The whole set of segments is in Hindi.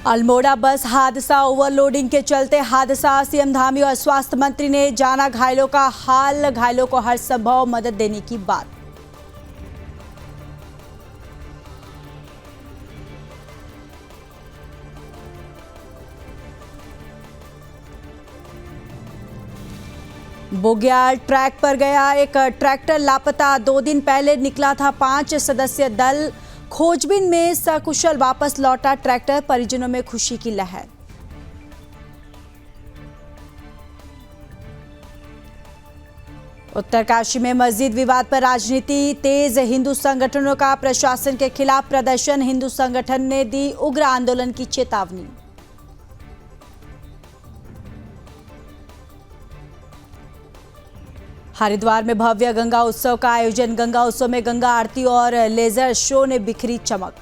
अल्मोड़ा बस हादसा, ओवरलोडिंग के चलते हादसा। सीएम धामी और स्वास्थ्य मंत्री ने जाना घायलों का हाल, घायलों को हर संभव मदद देने की बात। बोग्याल ट्रैक पर गया एक ट्रैक्टर लापता, 2 दिन पहले निकला था 5 सदस्यीय दल, खोजबीन में सकुशल वापस लौटा ट्रैक्टर, परिजनों में खुशी की लहर। उत्तरकाशी में मस्जिद विवाद पर राजनीति तेज, हिंदू संगठनों का प्रशासन के खिलाफ प्रदर्शन, हिंदू संगठन ने दी उग्र आंदोलन की चेतावनी। हरिद्वार में भव्य गंगा उत्सव का आयोजन, गंगा उत्सव में गंगा आरती और लेजर शो ने बिखरी चमक।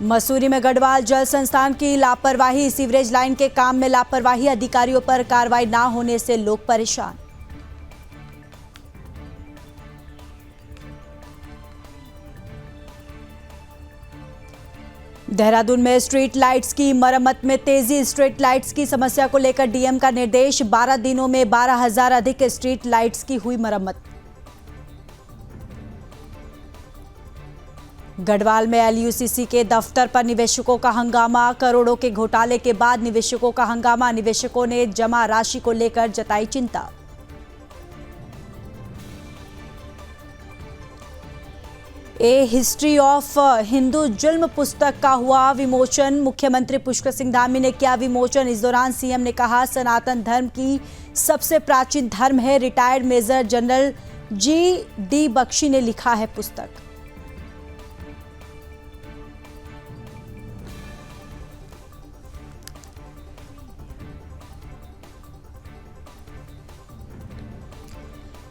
मसूरी में गढ़वाल जल संस्थान की लापरवाही, सीवरेज लाइन के काम में लापरवाही, अधिकारियों पर कार्रवाई ना होने से लोग परेशान। देहरादून में स्ट्रीट लाइट्स की मरम्मत में तेजी, स्ट्रीट लाइट्स की समस्या को लेकर डीएम का निर्देश, 12 दिनों में 12,000 अधिक स्ट्रीट लाइट्स की हुई मरम्मत। गढ़वाल में एलयूसीसी के दफ्तर पर निवेशकों का हंगामा, करोड़ों के घोटाले के बाद निवेशकों का हंगामा, निवेशकों ने जमा राशि को लेकर जताई चिंता। ए हिस्ट्री ऑफ हिंदू जुल्म पुस्तक का हुआ विमोचन, मुख्यमंत्री पुष्कर सिंह धामी ने किया विमोचन। इस दौरान सीएम ने कहा, सनातन धर्म की सबसे प्राचीन धर्म है। Retired major general G D. Bakshi ने लिखा है पुस्तक।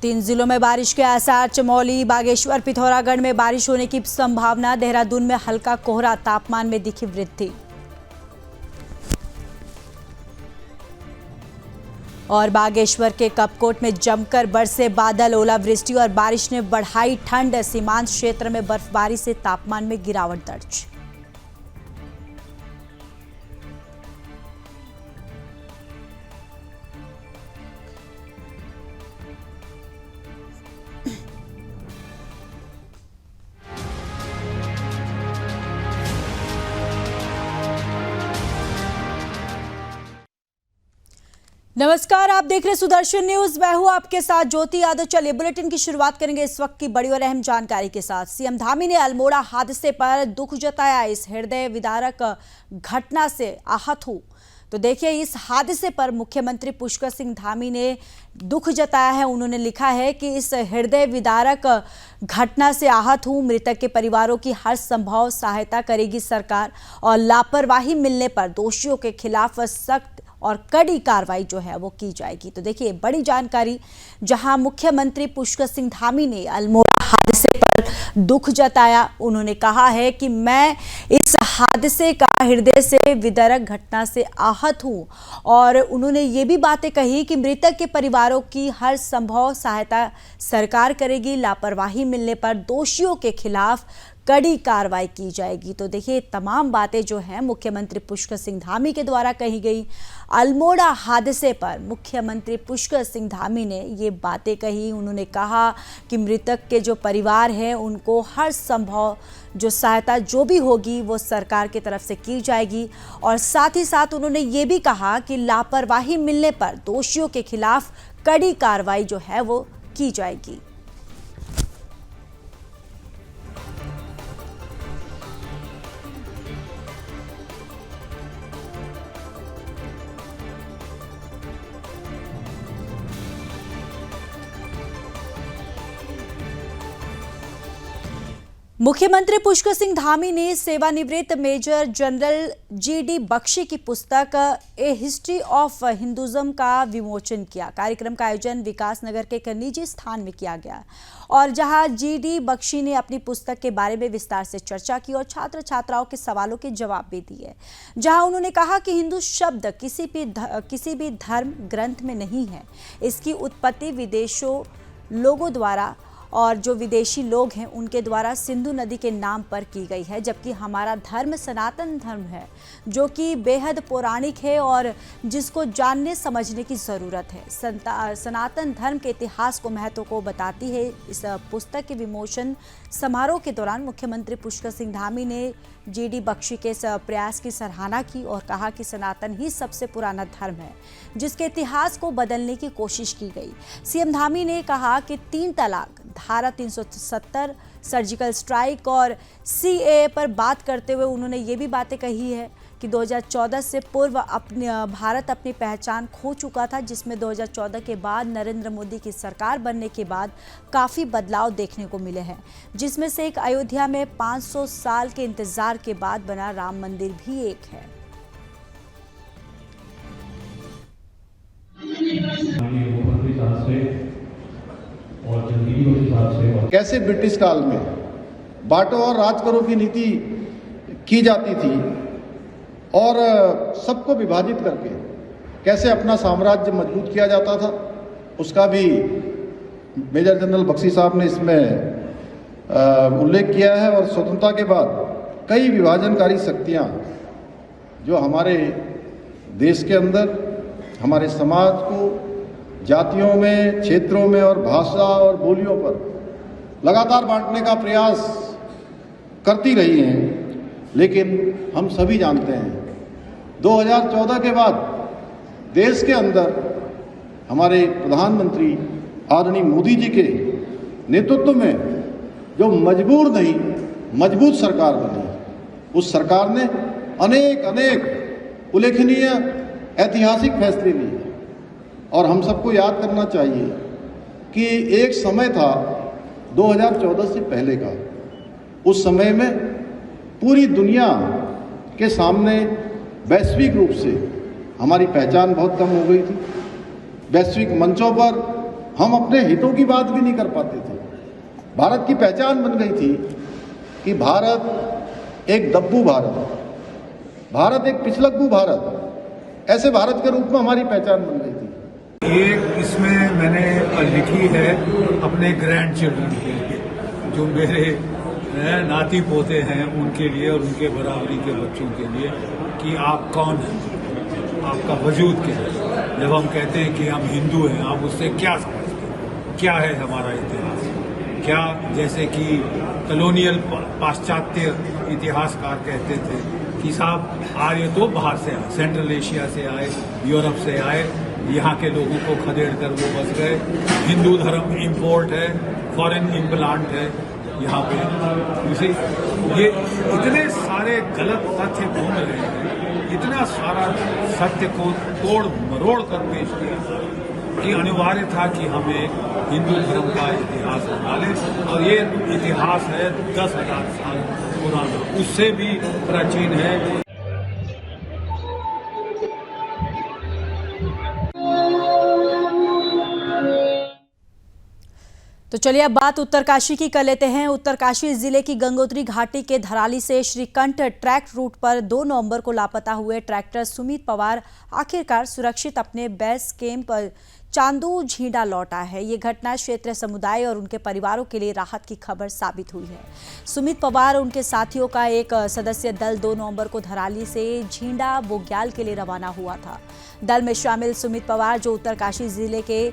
तीन जिलों में बारिश के आसार, चमोली, बागेश्वर, पिथौरागढ़ में बारिश होने की संभावना। देहरादून में हल्का कोहरा, तापमान में दिखी वृद्धि। और बागेश्वर के कपकोट में जमकर बरसे बादल, ओलावृष्टि और बारिश ने बढ़ाई ठंड, सीमांत क्षेत्र में बर्फबारी से तापमान में गिरावट दर्ज। नमस्कार, आप देख रहे सुदर्शन न्यूज, मैं हूं आपके साथ ज्योति यादव। चलिए बुलेटिन की शुरुआत करेंगे इस वक्त की बड़ी और अहम जानकारी के साथ। सीएम धामी ने अल्मोड़ा हादसे पर दुख जताया, इस हृदय विदारक घटना से आहत हूं। तो देखिए, इस हादसे पर मुख्यमंत्री पुष्कर सिंह धामी ने दुख जताया है। उन्होंने लिखा है कि इस हृदय विदारक घटना से आहत हूं, मृतक के परिवारों की हर संभव सहायता करेगी सरकार और लापरवाही मिलने पर दोषियों के खिलाफ सख्त और कड़ी कार्रवाई जो है वो की जाएगी। तो देखिए, बड़ी जानकारी, जहां मुख्यमंत्री पुष्कर सिंह धामी ने अल्मोड़ा हादसे पर दुख जताया। उन्होंने कहा है कि मैं इस हादसे का हृदय से विदारक घटना से आहत हूं और उन्होंने ये भी बातें कही कि मृतक के परिवारों की हर संभव सहायता सरकार करेगी, लापरवाही मिलने पर दोषियों के खिलाफ कड़ी कार्रवाई की जाएगी। तो देखिए, तमाम बातें जो हैं मुख्यमंत्री पुष्कर सिंह धामी के द्वारा कही गई। अल्मोड़ा हादसे पर मुख्यमंत्री पुष्कर सिंह धामी ने ये बातें कही। उन्होंने कहा कि मृतक के जो परिवार हैं उनको हर संभव जो सहायता जो भी होगी वो सरकार की तरफ से की जाएगी और साथ ही साथ उन्होंने ये भी कहा कि लापरवाही मिलने पर दोषियों के खिलाफ कड़ी कार्रवाई जो है वो की जाएगी। मुख्यमंत्री पुष्कर सिंह धामी ने सेवानिवृत्त मेजर जनरल जी.डी. बख्शी की पुस्तक ए हिस्ट्री ऑफ हिंदुज्म का विमोचन किया। कार्यक्रम का आयोजन विकास नगर के एक निजी स्थान में किया गया और जहां जी.डी. बख्शी ने अपनी पुस्तक के बारे में विस्तार से चर्चा की और छात्र छात्राओं के सवालों के जवाब भी दिए। जहां उन्होंने कहा कि हिंदू शब्द किसी भी धर्म ग्रंथ में नहीं है, इसकी उत्पत्ति विदेशों लोगों द्वारा और जो विदेशी लोग हैं उनके द्वारा सिंधु नदी के नाम पर की गई है, जबकि हमारा धर्म सनातन धर्म है जो कि बेहद पौराणिक है और जिसको जानने समझने की ज़रूरत है। सनातन धर्म के इतिहास को महत्व को बताती है। इस पुस्तक के विमोचन समारोह के दौरान मुख्यमंत्री पुष्कर सिंह धामी ने जीडी बख्शी के इस प्रयास की सराहना की और कहा कि सनातन ही सबसे पुराना धर्म है जिसके इतिहास को बदलने की कोशिश की गई। सीएम धामी ने कहा कि 3 तलाक, धारा 370, सर्जिकल स्ट्राइक और सीएए पर बात करते हुए उन्होंने ये भी बातें कही है कि 2014 से पूर्व भारत अपनी पहचान खो चुका था, जिसमें 2014 के बाद नरेंद्र मोदी की सरकार बनने के बाद काफ़ी बदलाव देखने को मिले हैं, जिसमें से एक अयोध्या में 500 साल के इंतजार के बाद बना राम मंदिर भी एक है। कैसे ब्रिटिश काल में बांटो और राज करो की नीति की जाती थी और सबको विभाजित करके कैसे अपना साम्राज्य मजबूत किया जाता था, उसका भी मेजर जनरल बख्शी साहब ने इसमें उल्लेख किया है। और स्वतंत्रता के बाद कई विभाजनकारी शक्तियां जो हमारे देश के अंदर हमारे समाज को जातियों में, क्षेत्रों में और भाषा और बोलियों पर लगातार बांटने का प्रयास करती रही हैं, लेकिन हम सभी जानते हैं 2014 के बाद देश के अंदर हमारे प्रधानमंत्री आदरणीय मोदी जी के नेतृत्व में जो मजबूर नहीं मजबूत सरकार बनी, उस सरकार ने अनेक उल्लेखनीय ऐतिहासिक फैसले लिए। और हम सबको याद करना चाहिए कि एक समय था 2014 से पहले का, उस समय में पूरी दुनिया के सामने वैश्विक रूप से हमारी पहचान बहुत कम हो गई थी। वैश्विक मंचों पर हम अपने हितों की बात भी नहीं कर पाते थे। भारत की पहचान बन गई थी कि भारत एक दब्बू भारत, भारत एक पिछलग्गू भारत, ऐसे भारत के रूप में हमारी पहचान बन गई थी। एक इसमें मैंने लिखी है अपने ग्रैंड चिल्ड्रन के लिए, जो मेरे नाती पोते हैं उनके लिए और उनके बराबरी के बच्चों के लिए, कि आप कौन हैं, आपका वजूद क्या है। जब हम कहते हैं कि हम हिंदू हैं, आप उससे क्या समझते हैं, क्या है हमारा इतिहास, क्या, जैसे कि कॉलोनियल पाश्चात्य इतिहासकार कहते थे कि साहब आर्य तो बाहर से आए, सेंट्रल एशिया से आए, यूरोप से आए, यहाँ के लोगों को खदेड़ कर वो बस गए। हिंदू धर्म इम्पोर्ट है, फॉरेन इम्प्लांट है यहाँ पे। इसे ये इतने सारे गलत तथ्य घूम रहे हैं, इतना सारा सत्य को तोड़ मरोड़ कर पेश किया कि अनिवार्य था कि हमें हिंदू धर्म का इतिहास बना लें। और ये इतिहास है 10,000 साल पुराना, उससे भी प्राचीन है। तो चलिए अब बात उत्तरकाशी की कर लेते हैं। उत्तरकाशी जिले की गंगोत्री घाटी के धराली से श्रीकंठ ट्रैक रूट पर 2 नवंबर को लापता हुए ट्रैक्टर सुमित पवार आखिरकार सुरक्षित अपने बेस कैंप चांदू झींडा लौटा है। ये घटना क्षेत्रीय समुदाय और उनके परिवारों के लिए राहत की खबर साबित हुई है। सुमित पवार और उनके साथियों का एक सदस्य दल 2 नवंबर को धराली से झींडा बोग्याल के लिए रवाना हुआ था। दल में शामिल सुमित पवार, जो उत्तरकाशी जिले के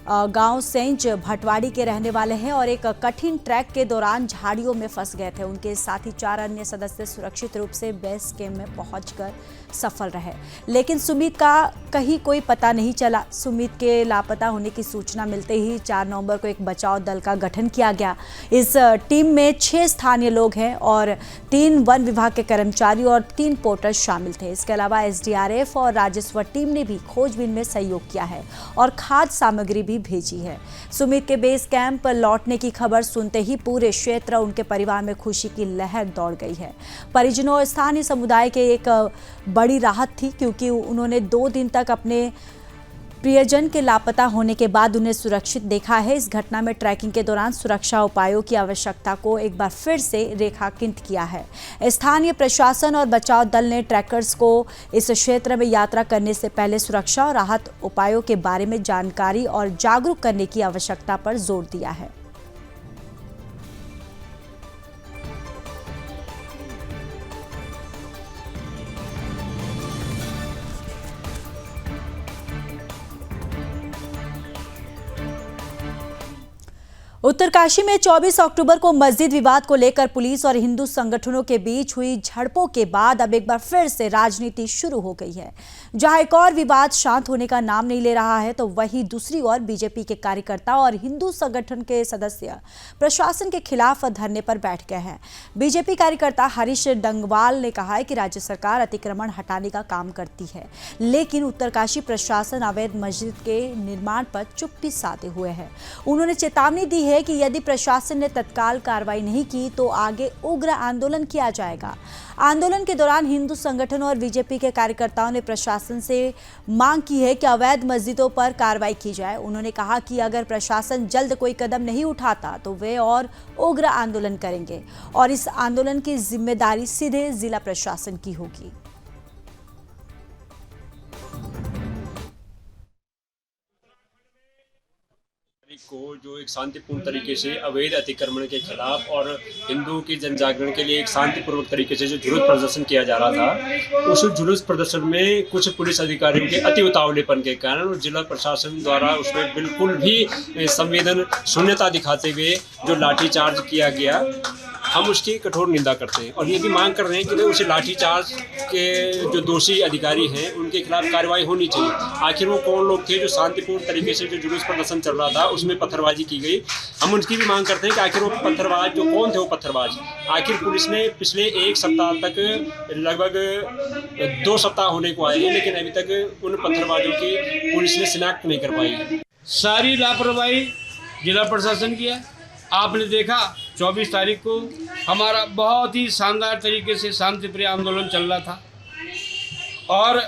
गांव सेंच भटवाड़ी के रहने वाले हैं और एक कठिन ट्रैक के दौरान झाड़ियों में फंस गए थे। उनके साथ ही 4 अन्य सदस्य सुरक्षित रूप से बेस कैंप में पहुंचकर सफल रहे, लेकिन सुमित का कहीं कोई पता नहीं चला। सुमित के लापता होने की सूचना मिलते ही 4 नवंबर को एक बचाव दल का गठन किया गया। इस टीम में 6 स्थानीय लोग हैं और 3 वन विभाग के कर्मचारी और 3 पोर्टर शामिल थे। इसके अलावा एसडीआरएफ और राजस्व टीम ने भी खोजबीन में सहयोग किया है और खाद्य सामग्री भी भेजी है। सुमित के बेस कैंप लौटने की खबर सुनते ही पूरे क्षेत्र और उनके परिवार में खुशी की लहर दौड़ गई है। परिजनों और स्थानीय समुदाय के एक बड़ी राहत थी, क्योंकि उन्होंने 2 दिन तक अपने प्रियजन के लापता होने के बाद उन्हें सुरक्षित देखा है। इस घटना में ट्रैकिंग के दौरान सुरक्षा उपायों की आवश्यकता को एक बार फिर से रेखांकित किया है। स्थानीय प्रशासन और बचाव दल ने ट्रैकर्स को इस क्षेत्र में यात्रा करने से पहले सुरक्षा और राहत उपायों के बारे में जानकारी और जागरूक करने की आवश्यकता पर जोर दिया है। उत्तरकाशी में 24 अक्टूबर को मस्जिद विवाद को लेकर पुलिस और हिंदू संगठनों के बीच हुई झड़पों के बाद अब एक बार फिर से राजनीति शुरू हो गई है। जहां एक और विवाद शांत होने का नाम नहीं ले रहा है, तो वहीं दूसरी ओर बीजेपी के कार्यकर्ता और हिंदू संगठन के सदस्य प्रशासन के खिलाफ धरने पर बैठ गए हैं। बीजेपी कार्यकर्ता हरीश डंगवाल ने कहा है कि राज्य सरकार अतिक्रमण हटाने का काम करती है, लेकिन उत्तरकाशी प्रशासन अवैध मस्जिद के निर्माण पर चुप्पी साधे हुए है। उन्होंने चेतावनी दी है कि यदि प्रशासन ने तत्काल कार्रवाई नहीं की तो आगे उग्र आंदोलन किया जाएगा। आंदोलन के दौरान हिंदू संगठनों और बीजेपी के कार्यकर्ताओं ने प्रशासन से मांग की है कि अवैध मस्जिदों पर कार्रवाई की जाए। उन्होंने कहा कि अगर प्रशासन जल्द कोई कदम नहीं उठाता तो वे और उग्र आंदोलन करेंगे और इस आंदोलन की जिम्मेदारी सीधे जिला प्रशासन की होगी। को जो एक शांतिपूर्ण तरीके से अवैध अतिक्रमण के खिलाफ और हिंदुओं के जन जागरण के लिए एक शांतिपूर्वक तरीके से जो जुलूस प्रदर्शन किया जा रहा था, उस जुलूस प्रदर्शन में कुछ पुलिस अधिकारियों के अति उतावलेपन के कारण जिला प्रशासन द्वारा उसमें बिल्कुल भी संवेदन शून्यता दिखाते हुए जो लाठीचार्ज किया गया, हम उसकी कठोर निंदा करते हैं और ये भी मांग कर रहे हैं कि उसे लाठीचार्ज के जो दोषी अधिकारी हैं उनके खिलाफ कार्रवाई होनी चाहिए। आखिर वो कौन लोग थे जो शांतिपूर्ण तरीके से जो जुलूस प्रदर्शन चल रहा था उसमें पत्थरबाजी की गई। हम उनकी भी मांग करते हैं कि आखिर वो पत्थरबाज जो कौन थे, वो पत्थरबाज आखिर पुलिस ने पिछले एक सप्ताह तक लगभग 2 सप्ताह होने को आए हैं, लेकिन अभी तक उन पत्थरबाजों की पुलिस ने शिनाख्त नहीं कर पाई। सारी लापरवाही जिला प्रशासन की है। आपने देखा 24 तारीख को हमारा बहुत ही शानदार तरीके से शांतिप्रिय आंदोलन चल रहा था और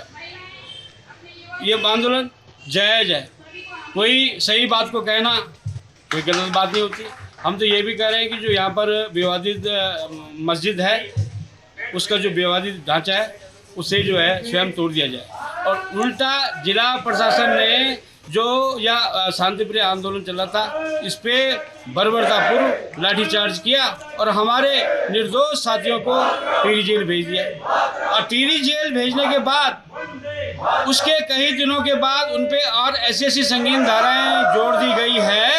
ये आंदोलन जायज़ है। कोई सही बात को कहना कोई गलत बात नहीं होती। हम तो ये भी कह रहे हैं कि जो यहाँ पर विवादित मस्जिद है उसका जो विवादित ढांचा है उसे जो है स्वयं तोड़ दिया जाए और उल्टा जिला प्रशासन ने जो यह शांतिप्रिय आंदोलन चला था इस पे बर्बरतापूर्व लाठीचार्ज किया और हमारे निर्दोष साथियों को टिहरी जेल भेज दिया और टिहरी जेल भेजने के बाद उसके कई दिनों के बाद उन पे और ऐसी संगीन धाराएं जोड़ दी गई है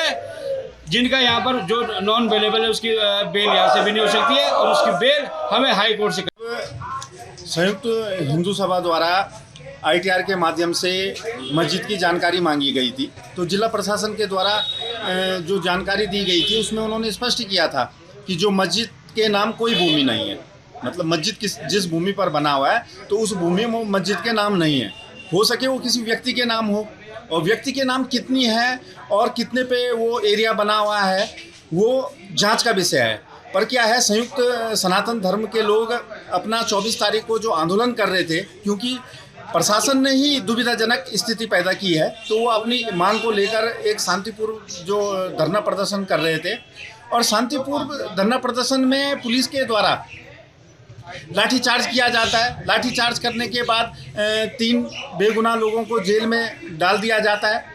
जिनका यहाँ पर जो नॉन अवेलेबल है उसकी बेल यहाँ से भी नहीं हो सकती है और उसकी बेल हमें हाई कोर्ट से। संयुक्त हिंदू सभा द्वारा ITR के माध्यम से मस्जिद की जानकारी मांगी गई थी, तो जिला प्रशासन के द्वारा जो जानकारी दी गई थी उसमें उन्होंने स्पष्ट किया था कि जो मस्जिद के नाम कोई भूमि नहीं है, मतलब मस्जिद जिस भूमि पर बना हुआ है तो उस भूमि में मस्जिद के नाम नहीं है। हो सके वो किसी व्यक्ति के नाम हो और व्यक्ति के नाम कितनी है और कितने पे वो एरिया बना हुआ है वो जांच का विषय है। पर क्या है, संयुक्त सनातन धर्म के लोग अपना 24 तारीख को जो आंदोलन कर रहे थे, क्योंकि प्रशासन ने ही दुविधाजनक स्थिति पैदा की है, तो वो अपनी मांग को लेकर एक शांतिपूर्व जो धरना प्रदर्शन कर रहे थे और शांतिपूर्व धरना प्रदर्शन में पुलिस के द्वारा लाठीचार्ज किया जाता है। लाठीचार्ज करने के बाद 3 बेगुनाह लोगों को जेल में डाल दिया जाता है।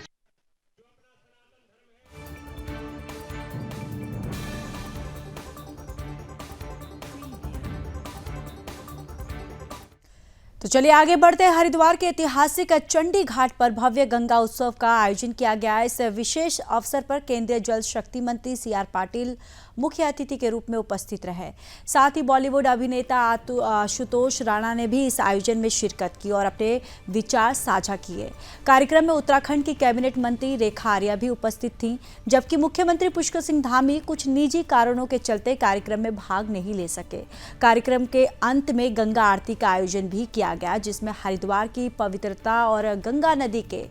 तो चलिए आगे बढ़ते हैं। हरिद्वार के ऐतिहासिक चंडी घाट पर भव्य गंगा उत्सव का आयोजन किया गया। इस विशेष अवसर पर केंद्रीय जल शक्ति मंत्री CR पाटिल मुख्य अतिथि के रूप में उपस्थित रहे। साथ ही बॉलीवुड अभिनेता आशुतोष राणा ने भी इस आयोजन में शिरकत की और अपने विचार साझा किए। कार्यक्रम में उत्तराखंड की कैबिनेट मंत्री रेखा आर्या भी उपस्थित थीं, जबकि मुख्यमंत्री पुष्कर सिंह धामी कुछ निजी कारणों के चलते कार्यक्रम में भाग नहीं ले सके। कार्यक्रम के अंत में गंगा आरती का आयोजन भी किया गया, जिसमें हरिद्वार की पवित्रता और गंगा नदी के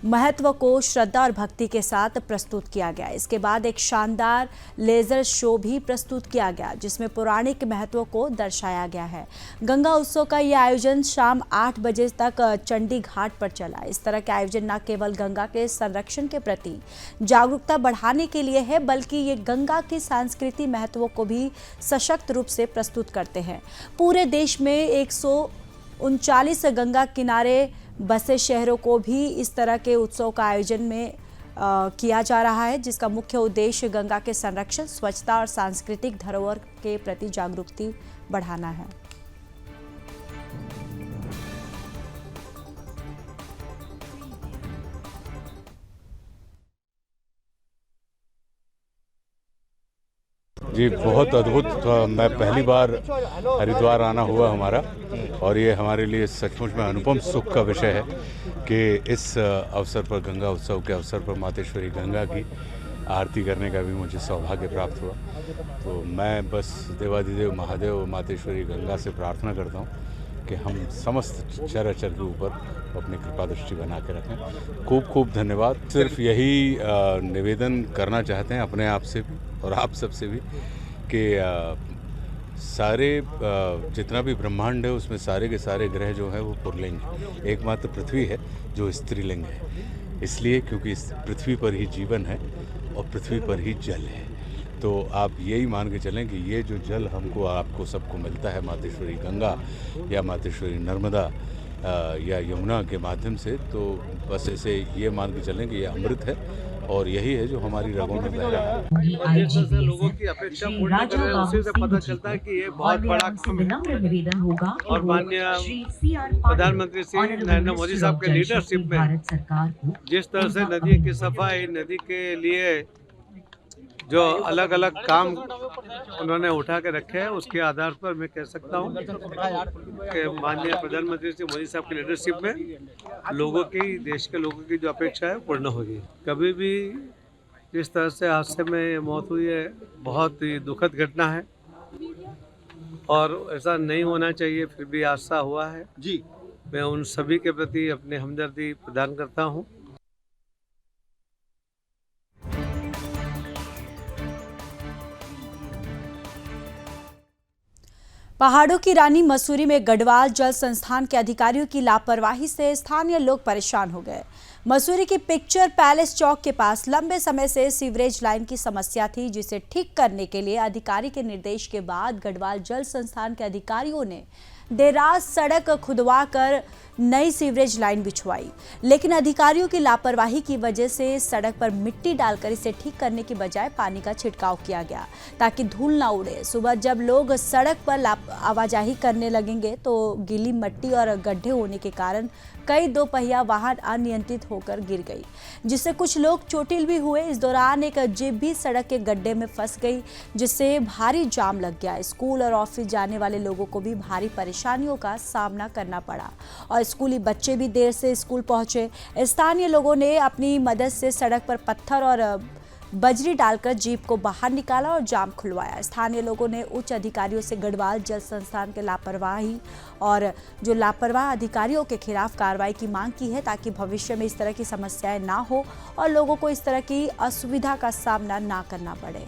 महत्व को श्रद्धा और भक्ति के साथ प्रस्तुत किया गया। इसके बाद एक शानदार लेजर शो भी प्रस्तुत किया गया, जिसमें पौराणिक महत्व को दर्शाया गया है। गंगा उत्सव का यह आयोजन शाम 8 बजे तक चंडी घाट पर चला। इस तरह के आयोजन न केवल गंगा के संरक्षण के प्रति जागरूकता बढ़ाने के लिए है, बल्कि ये गंगा की सांस्कृतिक महत्वों को भी सशक्त रूप से प्रस्तुत करते हैं। पूरे देश में 139 गंगा किनारे बसे शहरों को भी इस तरह के उत्सव का आयोजन में किया जा रहा है, जिसका मुख्य उद्देश्य गंगा के संरक्षण, स्वच्छता और सांस्कृतिक धरोहर के प्रति जागरूकता बढ़ाना है। जी बहुत अद्भुत। मैं पहली बार हरिद्वार आना हुआ हमारा, और ये हमारे लिए सचमुच में अनुपम सुख का विषय है कि इस अवसर पर, गंगा उत्सव के अवसर पर, मातेश्वरी गंगा की आरती करने का भी मुझे सौभाग्य प्राप्त हुआ। तो मैं बस देवाधिदेव महादेव मातेश्वरी गंगा से प्रार्थना करता हूँ कि हम समस्त चराचर के ऊपर अपनी कृपा दृष्टि बना के रखें। खूब खूब धन्यवाद। सिर्फ यही निवेदन करना चाहते हैं अपने आप से भी और आप सबसे भी कि सारे जितना भी ब्रह्मांड है उसमें सारे के सारे ग्रह जो है वो पुल्लिंग है, एकमात्र पृथ्वी है जो स्त्रीलिंग है। इसलिए क्योंकि इस पृथ्वी पर ही जीवन है और पृथ्वी पर ही जल है। तो आप यही मान के चलें कि ये जो जल हमको, आपको सबको मिलता है मातेश्वरी गंगा या मातेश्वरी नर्मदा या यमुना के माध्यम से, तो बस ऐसे ये मान के चलें कि ये अमृत है और यही है जो हमारी रगों में बह रहा है। से लोगों की अपेक्षा पूर्ण कर रहे हैं, उसी से पता चलता है कि ये बहुत बड़ा काम है। निवेदन होगा और माननीय प्रधानमंत्री श्री नरेंद्र मोदी साहब के लीडरशिप में भारत सरकार को जिस तरह से नदी की सफाई, नदी के लिए जो अलग अलग काम उन्होंने उठा के रखे हैं, उसके आधार पर मैं कह सकता हूँ कि माननीय प्रधानमंत्री श्री मोदी साहब की लीडरशिप में लोगों की, देश के लोगों की जो अपेक्षा है पूर्ण होगी। कभी भी जिस तरह से हादसे में मौत हुई है, बहुत ही दुखद घटना है और ऐसा नहीं होना चाहिए, फिर भी हादसा हुआ है जी। मैं उन सभी के प्रति अपनी हमदर्दी प्रदान करता हूँ। पहाड़ों की रानी मसूरी में गढ़वाल जल संस्थान के अधिकारियों की लापरवाही से स्थानीय लोग परेशान हो गए। मसूरी की पिक्चर पैलेस चौक के पास लंबे समय से सीवरेज लाइन की समस्या थी, जिसे ठीक करने के लिए अधिकारी के निर्देश के बाद गढ़वाल जल संस्थान के अधिकारियों ने देर रात सड़क खुदवाकर नई सीवरेज लाइन बिछवाई, लेकिन अधिकारियों की लापरवाही की वजह से सड़क पर मिट्टी डालकर इसे ठीक करने की बजाय पानी का छिड़काव किया गया ताकि धूल ना उड़े। सुबह जब लोग सड़क पर आवाजाही करने लगेंगे तो गीली मिट्टी और गड्ढे होने के कारण कई दोपहिया वाहन अनियंत्रित होकर गिर गई, जिससे कुछ लोग चोटिल भी हुए। इस दौरान एक जीप भी सड़क के गड्ढे में फंस गई, जिससे भारी जाम लग गया। स्कूल और ऑफिस जाने वाले लोगों को भी भारी परेशानियों का सामना करना पड़ा और स्कूली बच्चे भी देर से स्कूल पहुंचे। स्थानीय लोगों ने अपनी मदद से सड़क पर पत्थर और बजरी डालकर जीप को बाहर निकाला और जाम खुलवाया। स्थानीय लोगों ने उच्च अधिकारियों से गढ़वाल जल संस्थान के लापरवाही और जो लापरवाह अधिकारियों के खिलाफ कार्रवाई की मांग की है, ताकि भविष्य में इस तरह की समस्याएं ना हो और लोगों को इस तरह की असुविधा का सामना ना करना पड़े।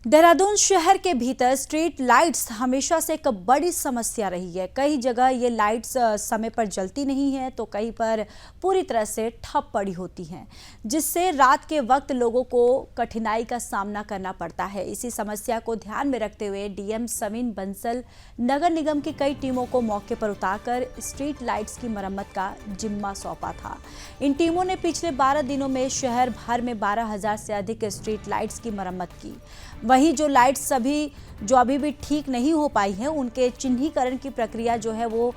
देहरादून शहर के भीतर स्ट्रीट लाइट्स हमेशा से एक बड़ी समस्या रही है। कई जगह ये लाइट्स समय पर जलती नहीं है तो कहीं पर पूरी तरह से ठप पड़ी होती हैं, जिससे रात के वक्त लोगों को कठिनाई का सामना करना पड़ता है। इसी समस्या को ध्यान में रखते हुए डीएम सविन बंसल नगर निगम की कई टीमों को मौके पर उतारकर स्ट्रीट लाइट्स की मरम्मत का जिम्मा सौंपा था। इन टीमों ने पिछले 12 दिनों में शहर भर में 12,000 से अधिक स्ट्रीट लाइट्स की मरम्मत की। वहीं जो लाइट्स अभी भी ठीक नहीं हो पाई हैं, उनके चिन्हीकरण की प्रक्रिया जो है वो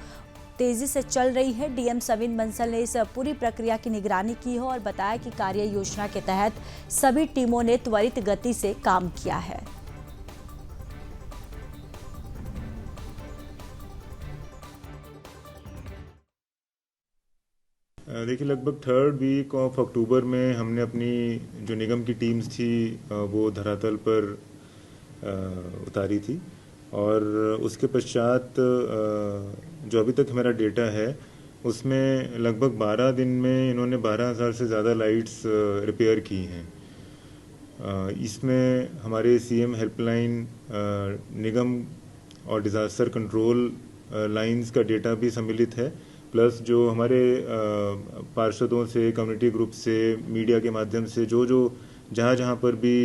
तेजी से चल रही है। डीएम सविन बंसल ने इस पूरी प्रक्रिया की निगरानी की है और बताया कि कार्य योजना के तहत सभी टीमों ने त्वरित गति से काम किया है। देखिए, लगभग 3rd वीक ऑफ अक्टूबर में हमने अपनी जो निगम की टीम्स थी वो धरातल पर उतारी थी और उसके पश्चात जो अभी तक हमारा डेटा है उसमें लगभग 12 दिन में इन्होंने 12,000 से ज़्यादा लाइट्स रिपेयर की हैं। इसमें हमारे सीएम हेल्पलाइन, निगम और डिज़ास्टर कंट्रोल लाइंस का डेटा भी सम्मिलित है, प्लस जो हमारे पार्षदों से, कम्युनिटी ग्रुप से, मीडिया के माध्यम से जो जहाँ पर भी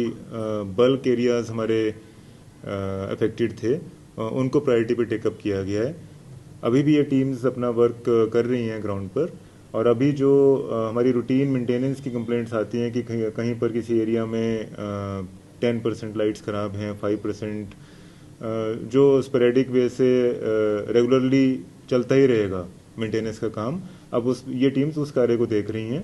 बल्क एरियाज़ हमारे अफेक्टेड थे उनको प्रायोरिटी पे टेकअप किया गया है। अभी भी ये टीम्स अपना वर्क कर रही हैं ग्राउंड पर, और अभी जो हमारी रूटीन मेंटेनेंस की कंप्लेंट्स आती हैं कि कहीं पर किसी एरिया में 10% लाइट्स ख़राब हैं, 5% जो स्पोरेडिक वे से रेगुलरली चलता ही रहेगा मेंटेनेंस का काम। अब ये टीम्स उस कार्य को देख रही हैं।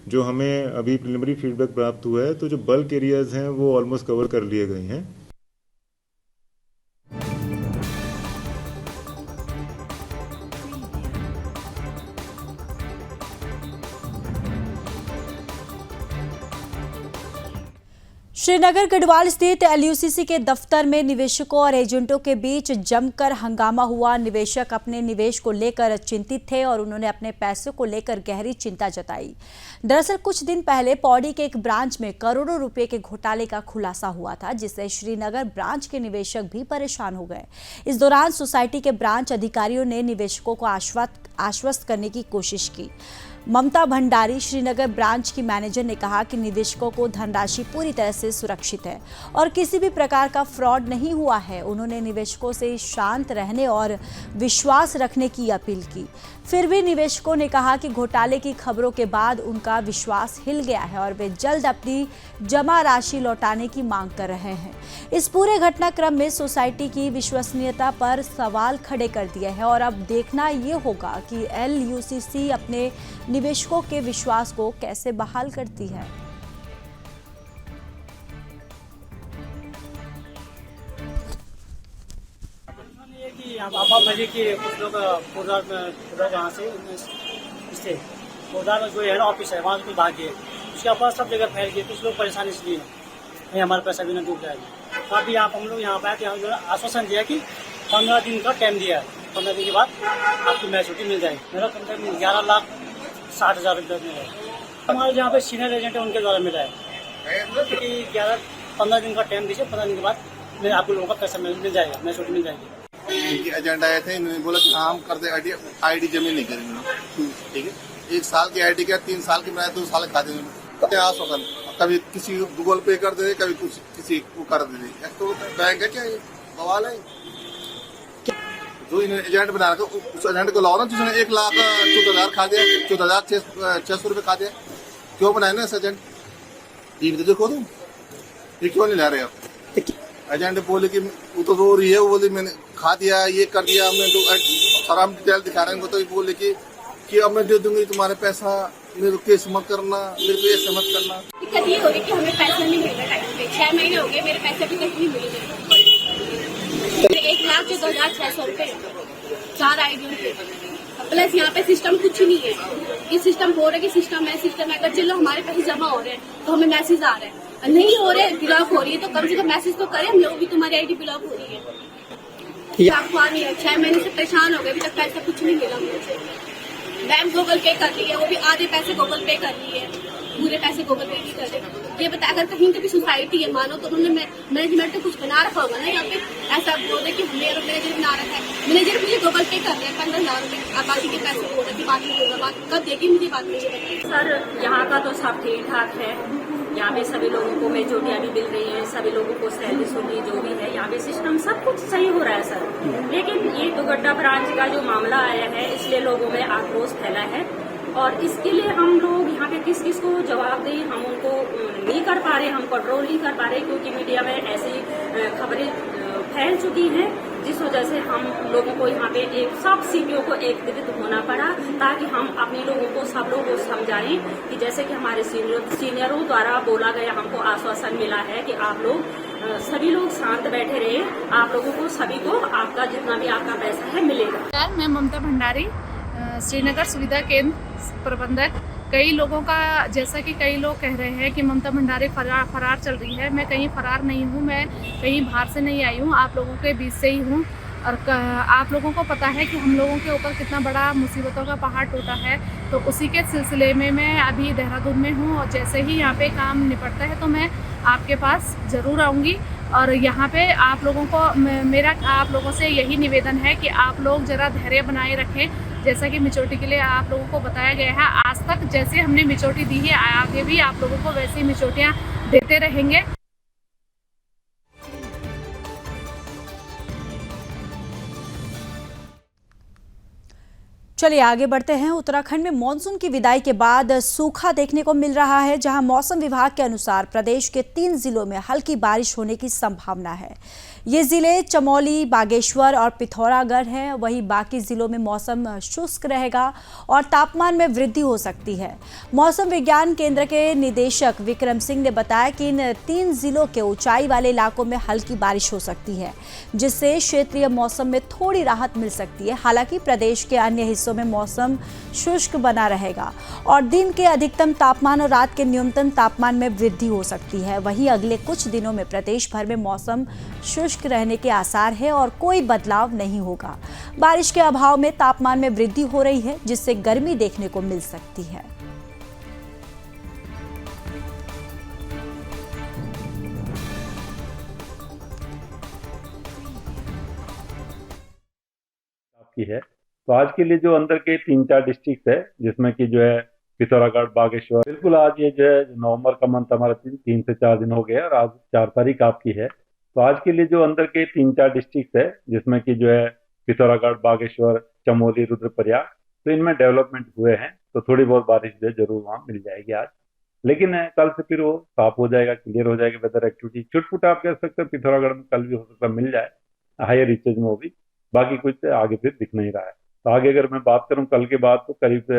जो हमें अभी प्रिलिमिनरी फीडबैक प्राप्त हुआ है तो जो बल्क एरियाज हैं वो ऑलमोस्ट कवर कर लिए गए हैं। श्रीनगर गढ़वाल स्थित LUCC के दफ्तर में निवेशकों और एजेंटों के बीच जमकर हंगामा हुआ। निवेशक अपने निवेश को लेकर चिंतित थे और उन्होंने अपने पैसों को लेकर गहरी चिंता जताई। दरअसल कुछ दिन पहले पौड़ी के एक ब्रांच में करोड़ों रुपए के घोटाले का खुलासा हुआ था, जिससे श्रीनगर ब्रांच के निवेशक भी परेशान हो गए। इस दौरान सोसाइटी के ब्रांच अधिकारियों ने निवेशकों को आश्वस्त करने की कोशिश की। ममता भंडारी, श्रीनगर ब्रांच की मैनेजर, ने कहा कि निवेशकों को धनराशि पूरी तरह से सुरक्षित है और किसी भी प्रकार का फ्रॉड नहीं हुआ है। उन्होंने निवेशकों से शांत रहने और विश्वास रखने की अपील की। फिर भी निवेशकों ने कहा कि घोटाले की खबरों के बाद उनका विश्वास हिल गया है और वे जल्द अपनी जमा राशि लौटाने की मांग कर रहे हैं। इस पूरे घटनाक्रम में सोसाइटी की विश्वसनीयता पर सवाल खड़े कर दिए हैं और अब देखना ये होगा कि LUCC अपने निवेशकों के विश्वास को कैसे बहाल करती है। आप भले कि कुछ लोग कोदार में वहाँ से इससे कोदार में जो है ना ऑफिस है वहाँ से कुछ भाग गए, उसके ऊपर सब जगह फैल गए। कुछ लोग परेशानी इसलिए नहीं हमारा पैसा भी ना डूब जाएगा। तो अभी हम लोग यहाँ पे आए थे, जो आश्वासन दिया कि 15 दिन का टाइम दिया है, 15 दिन के बाद आपको मैच्योरिटी मिल जाएगी। मेरा कम से कम 11,60,000 रुपये मिला है। हमारे जहाँ पे सीनियर एजेंट है उनके द्वारा मिला है कि 15 दिन का टाइम दीजिए, 15 दिन के बाद आपको लोगों का पैसा मिल जाएगा, मैच्योरिटी मिल जाएगी। इनके एजेंट आए थे, इन्होंने बोला कि हम कर दे आईडी जमीन नहीं करेंगे, ठीक है। 1 साल की आईडी का 3 साल की बनाए 2 साल खा देंगे। आश्वासन कभी किसी गूगल पे कर दे, कभी कुछ किसी को कर दे। तो बैंक है क्या ये बवाल है? जो इन्होंने एजेंट बना रखा उस एजेंट को लाओ ना, जिसने 1,14,000 खा दिया, 14,600 रुपये खा दिया। क्यों बनाए ना एजेंट? टीवी देखो तुम, ये क्यों नहीं ला रहे आप? एजेंट बोले कि वो तो रो रही है, वो बोले मैंने खा दिया, ये कर दिया हमने, तो सारा हम डिटेल दिखा रहे हैं। तो ये बोले कि अब मैं दे दूंगी तुम्हारे पैसा, मेरे को केस मत करना, मेरे को ये मत करना। दिक्कत ये हो रही कि हमें पैसा नहीं मिल रहा टाइम पे। 6 महीने हो गए, मेरे पैसे भी नहीं मिले। 1,02,600 रुपए 4 आईडी पे, प्लस यहाँ पे सिस्टम कुछ नहीं है। ये सिस्टम हो रहा है कि सिस्टम है, सिस्टम है, अगर चलो हमारे पैसे जमा हो रहे हैं तो हमें मैसेज आ रहे हैं, नहीं हो रहे ब्लॉक हो रही है, तो कम से कम मैसेज तो करें हम लोग भी तुम्हारी आईडी ब्लॉक हो रही है। आपको आ रही है, 6 महीने से परेशान हो गए, अभी तक पैसा कुछ नहीं मिला मुझे। बैंक गूगल पे कर रही है, वो भी आधे पैसे गूगल पे कर रही है, पूरे पैसे गूगल पे नहीं कर रहे। ये बता, अगर कहीं की भी सोसाइटी है मानो, तो उन्होंने मैनेजमेंट ने कुछ बना रखा होगा ना यहाँ पे। ऐसा बोल रहे कि मैनेजर बना रखा है, मैनेजर मुझे गूगल पे कर रहे हैं 15,000 रुपए, और बाकी के पैसे बोल रहे की बात नहीं होगा, कब देगी मुझे बात नहीं बताइए। सर यहाँ का तो सब ठीक ठाक है, यहाँ पे सभी लोगों को मेजोरिटी भी मिल रही है, सभी लोगों को सैलरी सुनी जो भी है, यहाँ पे सिस्टम सब कुछ सही हो रहा है सर। लेकिन ये दुगड्डा ब्रांच का जो मामला आया है, इसलिए लोगों में आक्रोश फैला है और इसके लिए हम लोग यहाँ पे किस किस को जवाब दें, हम उनको नहीं कर पा रहे, हम कंट्रोल नहीं कर पा रहे, क्योंकि मीडिया में ऐसी खबरें फैल चुकी हैं, जिस वजह से हम लोगों को यहाँ पे एक सब सीनियों को एकत्रित होना पड़ा, ताकि हम अपने लोगों को, सब लोगों को समझाएं कि जैसे कि हमारे सीनियरों द्वारा बोला गया, हमको आश्वासन मिला है कि आप लोग सभी लोग शांत बैठे रहे, आप लोगों को सभी को आपका जितना भी आपका पैसा है मिलेगा। मैं ममता भंडारी, श्रीनगर सुविधा केंद्र प्रबंधक। कई लोगों का, जैसा कि कई लोग कह रहे हैं कि ममता भंडारी फरार चल रही है, मैं कहीं फरार नहीं हूँ, मैं कहीं बाहर से नहीं आई हूँ, आप लोगों के बीच से ही हूँ। और आप लोगों को पता है कि हम लोगों के ऊपर कितना बड़ा मुसीबतों का पहाड़ टूटा है, तो उसी के सिलसिले में मैं अभी देहरादून में हूँ और जैसे ही यहाँ पे काम निपटता है तो मैं आपके पास ज़रूर आऊँगी। और यहाँ पे आप लोगों को मेरा आप लोगों से यही निवेदन है कि आप लोग ज़रा धैर्य बनाए रखें। जैसा कि मिचोटी के लिए आप लोगों को बताया गया है, आज तक जैसे हमने मिचोटी दी है, आगे भी आप लोगों को वैसी मिचोटियाँ देते रहेंगे। चलिए आगे बढ़ते हैं। उत्तराखंड में मॉनसून की विदाई के बाद सूखा देखने को मिल रहा है, जहां मौसम विभाग के अनुसार प्रदेश के 3 जिलों में हल्की बारिश होने की संभावना है। ये जिले चमोली, बागेश्वर और पिथौरागढ़ हैं। वहीं बाकी जिलों में मौसम शुष्क रहेगा और तापमान में वृद्धि हो सकती है। मौसम विज्ञान केंद्र के निदेशक विक्रम सिंह ने बताया कि इन 3 जिलों के ऊंचाई वाले इलाकों में हल्की बारिश हो सकती है, जिससे क्षेत्रीय मौसम में थोड़ी राहत मिल सकती है। हालांकि प्रदेश के अन्य हिस्सों में मौसम शुष्क बना रहेगा और दिन के अधिकतम तापमान और रात के न्यूनतम तापमान में वृद्धि हो सकती है। वहीं अगले कुछ दिनों में प्रदेश भर में मौसम शुष्क रहने के आसार है और कोई बदलाव नहीं होगा। बारिश के अभाव में तापमान में वृद्धि हो रही है, जिससे गर्मी देखने को मिल सकती है। है तो आज के लिए जो अंदर के 3-4 डिस्ट्रिक्ट है, जिसमें कि जो है पिथौरागढ़, बागेश्वर, बिल्कुल आज ये जो है नवंबर का मंथ हमारा 3 से 4 दिन हो गया और आज 4 तारीख आपकी है। तो आज के लिए जो अंदर के 3-4 डिस्ट्रिक्ट है, जिसमें कि जो है पिथौरागढ़, बागेश्वर, चमोली, रुद्रप्रयाग, तो इनमें डेवलपमेंट हुए हैं, तो थोड़ी बहुत बारिश जो है जरूर वहाँ मिल जाएगी आज। लेकिन कल से फिर वो साफ हो जाएगा, क्लियर हो जाएगा वेदर एक्टिविटी। छुटपुट आप कह सकते हो पिथौरागढ़ में कल भी हो सकता है मिल जाए, हायर रीचेज में वो भी, बाकी कुछ आगे फिर दिख नहीं रहा है। तो आगे अगर मैं बात करूं कल के बाद, तो करीब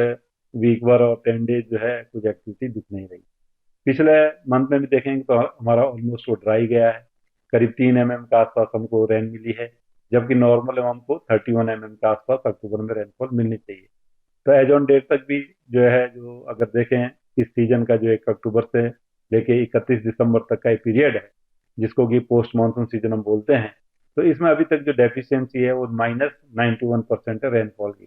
वीक भर और 10 डेज जो है कुछ एक्टिविटी दिख नहीं रही। पिछले मंथ में भी देखेंगे तो हमारा ऑलमोस्ट वो ड्राई गया है, करीब 3 mm के आसपास हमको रेन मिली है, जबकि नॉर्मल हमको 31 mm के आसपास अक्टूबर में रेनफॉल मिलनी चाहिए। तो एज ऑन डेट तक भी जो है, जो अगर देखें इस सीजन का जो 1 अक्टूबर से लेके 31 दिसंबर तक का पीरियड है, जिसको कि पोस्ट मानसून सीजन हम बोलते हैं, तो इसमें अभी तक जो डेफिशिएंसी है वो -91% है रेनफॉल की।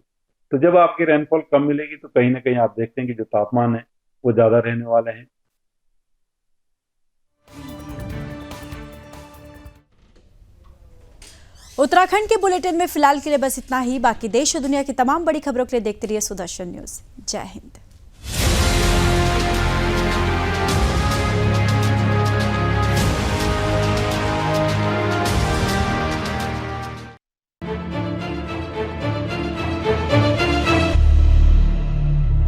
तो जब आपकी रेनफॉल कम मिलेगी तो कहीं ना कहीं आप देखते हैं कि जो तापमान है वो ज्यादा रहने वाले हैं। उत्तराखंड के बुलेटिन में फिलहाल के लिए बस इतना ही। बाकी देश और दुनिया की तमाम बड़ी खबरों के लिए देखते रहिए सुदर्शन न्यूज। जय हिंद।